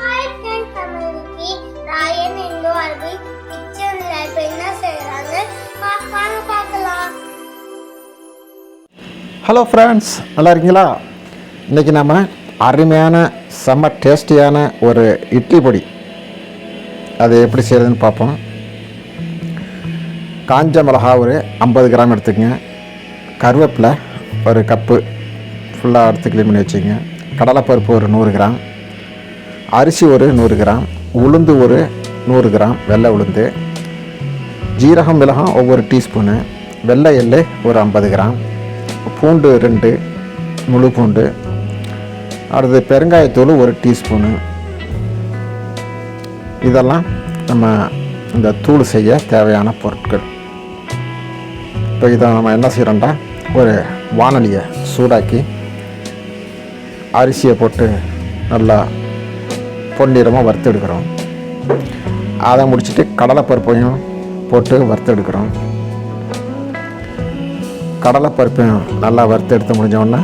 Hi friend community Rayan Indu Alvi கிச்சன்ல இப்ப என்ன செய்யறாங்க பார்க்கலாம். ஹலோ ஃப்ரெண்ட்ஸ், நல்லா இருக்கீங்களா? இன்றைக்கி நம்ம அருமையான செம்ம டேஸ்டியான ஒரு இட்லி பொடி அது எப்படி செய்கிறதுன்னு பார்ப்போம். காஞ்ச மிளகா ஒரு 50 கிராம் எடுத்துக்கங்க. கருவேப்பிலை ஒரு கப்பு ஃபுல்லாக எடுத்து க்ளீன் பண்ணி வச்சுக்கோங்க. கடலைப்பருப்பு ஒரு 100 கிராம், அரிசி ஒரு 100 கிராம், உளுந்து ஒரு 100 கிராம் வெள்ளை உளுந்து, ஜீரகம் மிளகாய் ஒவ்வொரு டீஸ்பூனு, வெள்ளை எள்ளு ஒரு 50 கிராம், பூண்டு 2 முழு பூண்டு, அடுத்து பெருங்காயத்தூள் ஒரு டீஸ்பூனு. இதெல்லாம் நம்ம இந்த தூள் செய்ய தேவையான பொருட்கள். இப்போ இதை நம்ம என்ன செய்கிறோம்டா, ஒரு வானலியை சூடாக்கி அரிசியை போட்டு நல்லா பொன்னிறமாக வறுத்தெடுக்கிறோம். அதை முடிச்சுட்டு கடலைப்பருப்பையும் போட்டு வறுத்தெடுக்கிறோம். கடலைப்பருப்பையும் நல்லா வறுத்தெடுத்து முடிஞ்சோடனே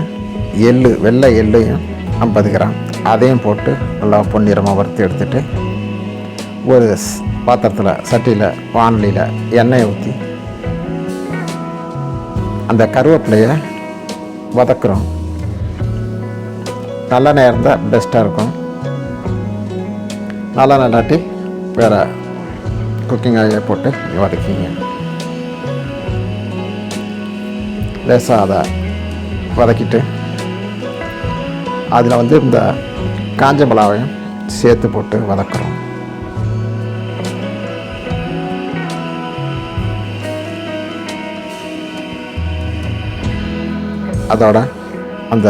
வெள்ளை எள்ளையும் 50 கிராம் அதையும் போட்டு நல்லா பொன்னிறமாக வறுத்து எடுத்துட்டு ஒரு பாத்திரத்தில் சட்டியில் வானலியில் எண்ணெயை ஊற்றி அந்த கருவேப்பிலையை வதக்குறோம். நல்லெண்ணெய் இருந்தால் பெஸ்ட்டாக இருக்கும். நல்லாட்டி வேறு குக்கிங் ஆயிலை போட்டு வதக்கிங்க. லேசாக அதை வதக்கிட்டு அதில் இந்த காஞ்ச மிளகாவையும் சேர்த்து போட்டு வதக்குறோம். அதோட அந்த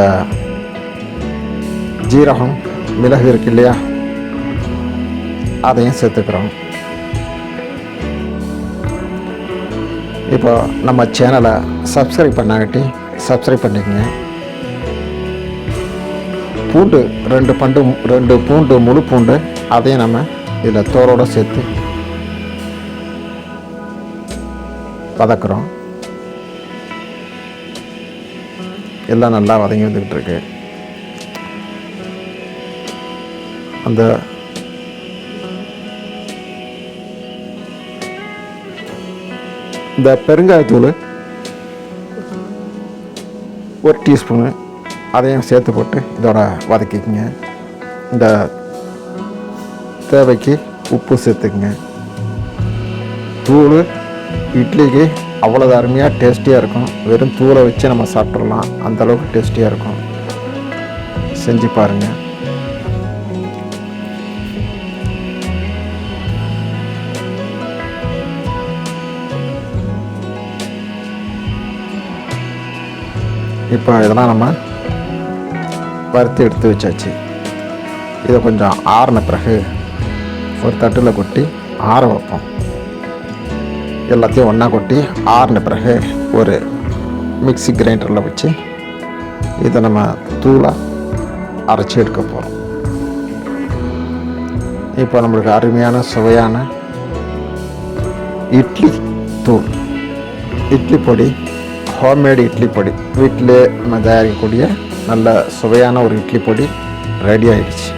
ஜீரகம் மிளகு இருக்கு இல்லையா, அதையும் சேர்த்துக்கிறோம். இப்போ நம்ம சேனலை சப்ஸ்கிரைப் பண்ணாங்கட்டி சப்ஸ்கிரைப் பண்ணிக்கங்க. பூண்டு 2 பூண்டு முழு பூண்டு அதையும் நம்ம இதில் தோலோடு சேர்த்து வதக்குறோம். எல்லாம் நல்லா வதங்கி வந்துக்கிட்டு இருக்கு. இந்த பெருங்காயத்தூள் ஒரு டீஸ்பூனு அதையும் சேர்த்து போட்டு இதோட வதக்கிக்குங்க. இந்த தேவைக்கு உப்பு சேர்த்துக்குங்க. தூள் இட்லிக்கு அவ்வளோ அருமையாக டேஸ்டியாக இருக்கும். வெறும் தூளை வச்சு நம்ம சாப்பிட்றலாம், அந்தளவுக்கு டேஸ்டியாக இருக்கும். செஞ்சு பாருங்கள். இப்போ இதெல்லாம் நம்ம வறுத்து எடுத்து வச்சாச்சு. இதை கொஞ்சம் ஆறின பிறகு ஒரு தட்டில் கொட்டி ஆற வைப்போம். எல்லாத்தையும் ஒன்றா கொட்டி ஆறின பிறகு ஒரு மிக்ஸி கிரைண்டரில் வச்சு இதை நம்ம தூளாக அரைச்சி எடுக்க போகிறோம். இப்போ நம்மளுக்கு அருமையான சுவையான இட்லி தூள், இட்லி பொடி, ஹோம்மேடு இட்லி பொடி, வீட்டிலே நம்ம தயாரிக்கக்கூடிய நல்ல சுவையான ஒரு இட்லி பொடி ரெடி ஆகிடுச்சு.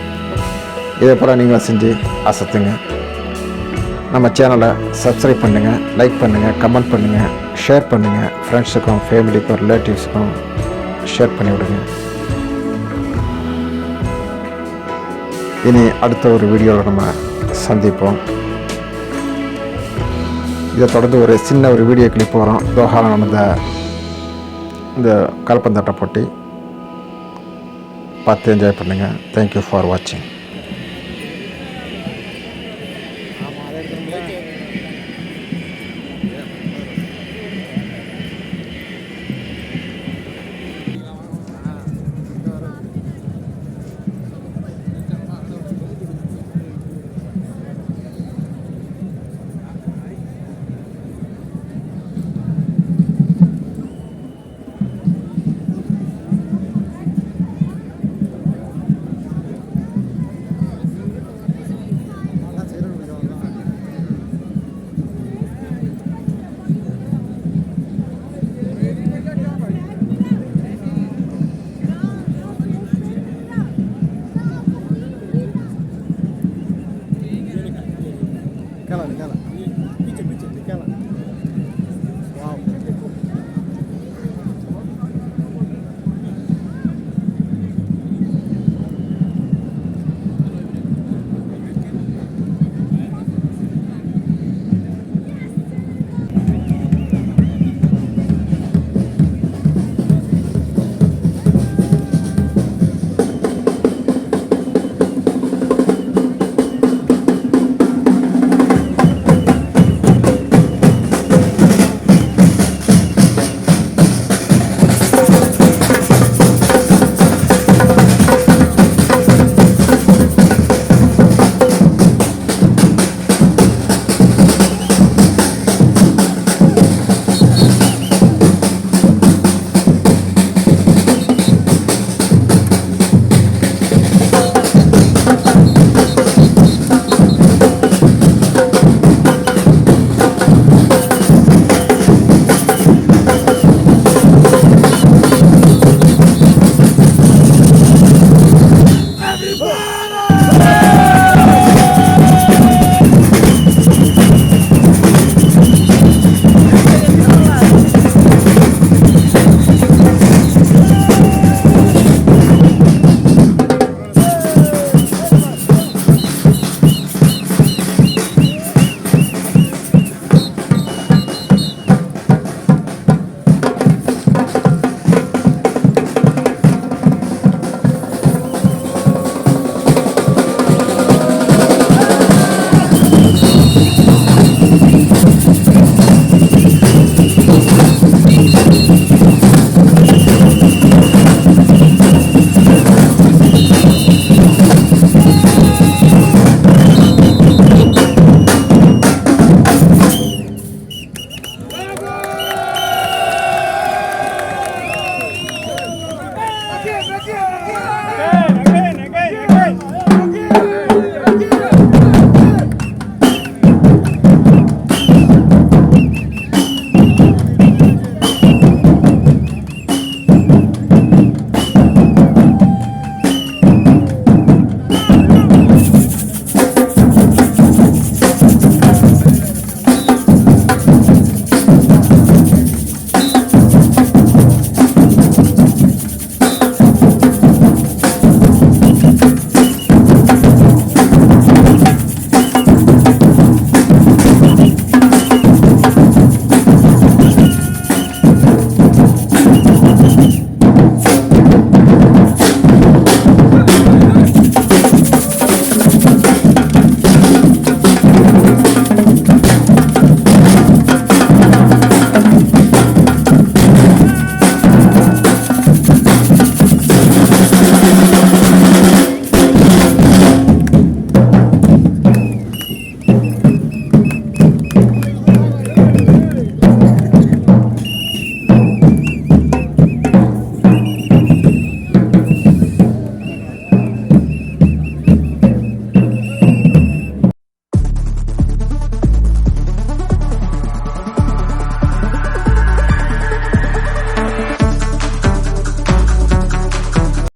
இதே போல் நீங்களும் செஞ்சு அசத்துங்க. நம்ம சேனலை சப்ஸ்கிரைப் பண்ணுங்கள், லைக் பண்ணுங்கள், கமெண்ட் பண்ணுங்கள், ஷேர் பண்ணுங்கள். ஃப்ரெண்ட்ஸுக்கும் ஃபேமிலிக்கும் ரிலேட்டிவ்ஸுக்கும் ஷேர் பண்ணிவிடுங்க. இனி அடுத்த ஒரு வீடியோவில் நம்ம சந்திப்போம். இதை தொடர்ந்து ஒரு சின்ன ஒரு வீடியோ கிளிப் வரும். தோஹாவில் நம்ம இந்த கால்பந்தாட்ட போட்டி பார்த்து என்ஜாய் பண்ணுங்கள். தேங்க்யூ ஃபார் வாட்சிங். கேள